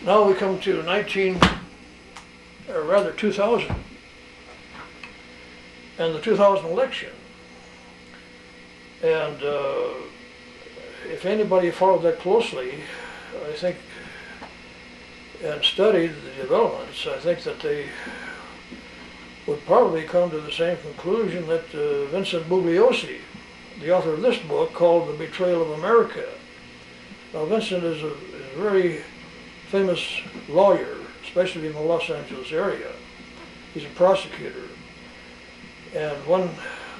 Now we come to 2000, and the 2000 election. And if anybody followed that closely, I think, and studied the developments, I think that they would probably come to the same conclusion that Vincent Bugliosi, the author of this book called The Betrayal of America. Now Vincent is a very famous lawyer, especially in the Los Angeles area. He's a prosecutor. And when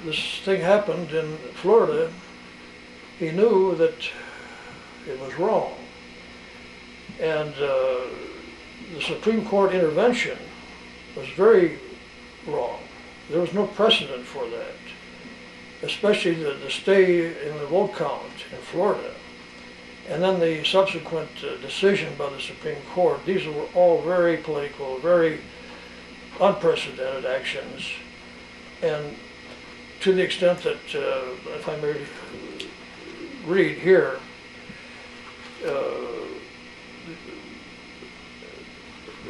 this thing happened in Florida, he knew that it was wrong. And the Supreme Court intervention was very wrong. There was no precedent for that, especially the stay in the vote count in Florida. And then the subsequent decision by the Supreme Court. These were all very political, very unprecedented actions. And to the extent that, if I may read here,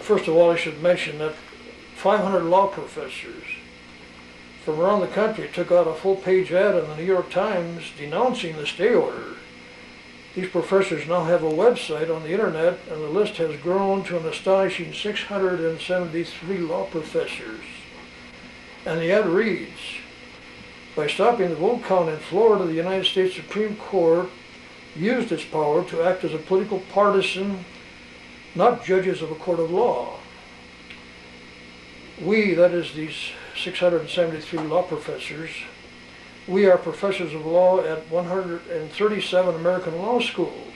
first of all, I should mention that 500 law professors from around the country took out a full-page ad in the New York Times denouncing the stay order. These professors now have a website on the internet, and the list has grown to an astonishing 673 law professors. And the ad reads, by stopping the vote count in Florida, the United States Supreme Court used its power to act as a political partisan, not judges of a court of law. We, that is these 673 law professors, we are professors of law at 137 American law schools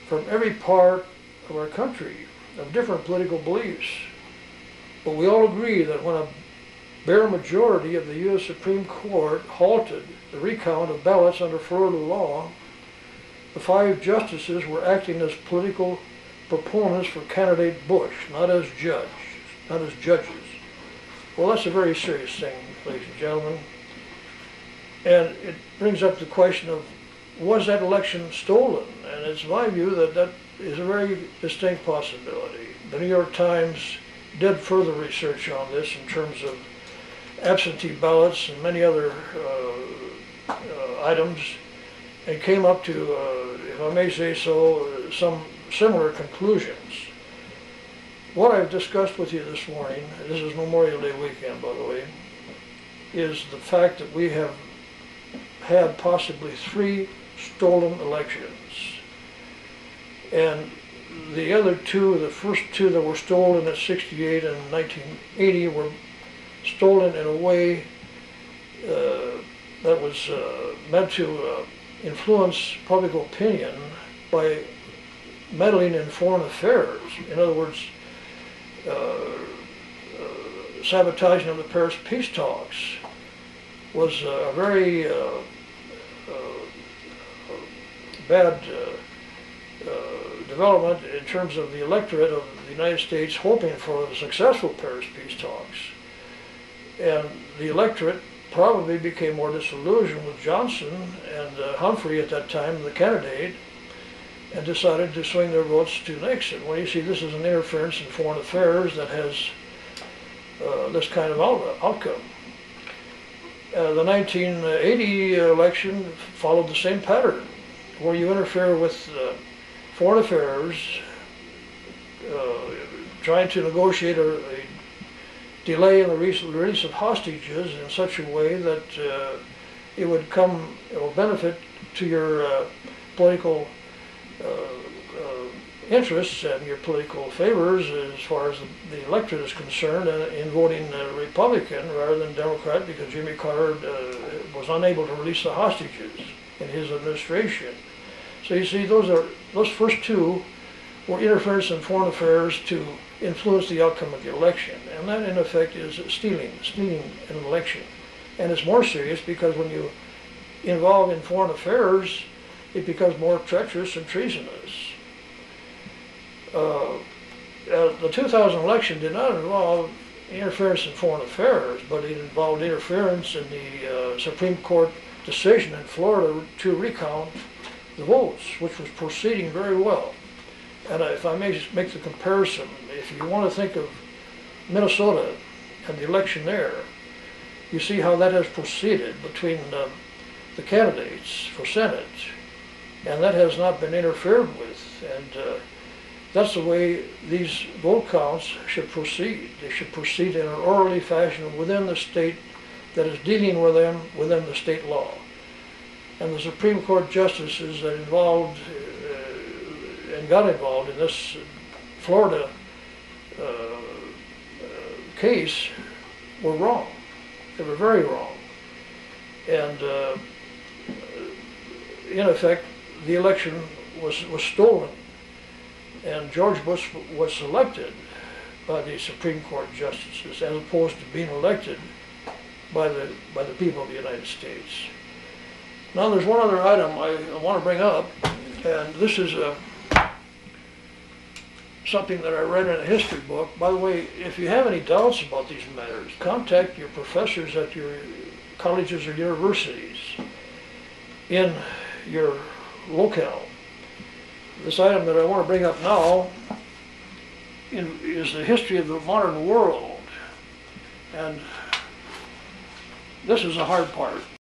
from every part of our country, of different political beliefs. But we all agree that when a bare majority of the U.S. Supreme Court halted the recount of ballots under Florida law, the 5 justices were acting as political proponents for candidate Bush, not as judges. Well, that's a very serious thing, ladies and gentlemen. And it brings up the question of, was that election stolen? And it's my view that that is a very distinct possibility. The New York Times did further research on this in terms of absentee ballots and many other items, and came up to, if I may say so, some similar conclusions. What I've discussed with you this morning, this is Memorial Day weekend, by the way, is the fact that we have had possibly 3 stolen elections. And the other 2, the first 2 that were stolen at 68 and 1980 were stolen in a way that was meant to influence public opinion by meddling in foreign affairs. In other words, sabotaging of the Paris peace talks was a very bad development in terms of the electorate of the United States hoping for the successful Paris peace talks. And the electorate probably became more disillusioned with Johnson and Humphrey at that time, the candidate, and decided to swing their votes to Nixon. Well, you see, this is an interference in foreign affairs that has this kind of outcome. The 1980 election followed the same pattern, where you interfere with foreign affairs, trying to negotiate a delay in the release of hostages in such a way that it would benefit to your political interests and your political favors as far as the electorate is concerned, in voting Republican rather than Democrat, because Jimmy Carter was unable to release the hostages in his administration. So you see, those first 2 were interference in foreign affairs to influence the outcome of the election, and that in effect is stealing an election. And it's more serious because when you involve in foreign affairs, it becomes more treacherous and treasonous. The 2000 election did not involve interference in foreign affairs, but it involved interference in the Supreme Court decision in Florida to recount the votes, which was proceeding very well. And if I may make the comparison, if you want to think of Minnesota and the election there, you see how that has proceeded between the candidates for Senate, and that has not been interfered with. And that's the way these vote counts should proceed. They should proceed in an orderly fashion within the state that is dealing with them within the state law. And the Supreme Court justices that involved and got involved in this Florida case were wrong. They were very wrong. And in effect, the election was stolen. And George Bush was selected by the Supreme Court justices as opposed to being elected by the people of the United States. Now there's one other item I want to bring up, and this is something that I read in a history book. By the way, if you have any doubts about these matters, contact your professors at your colleges or universities in your locale. This item that I want to bring up now is the history of the modern world. And this is the hard part.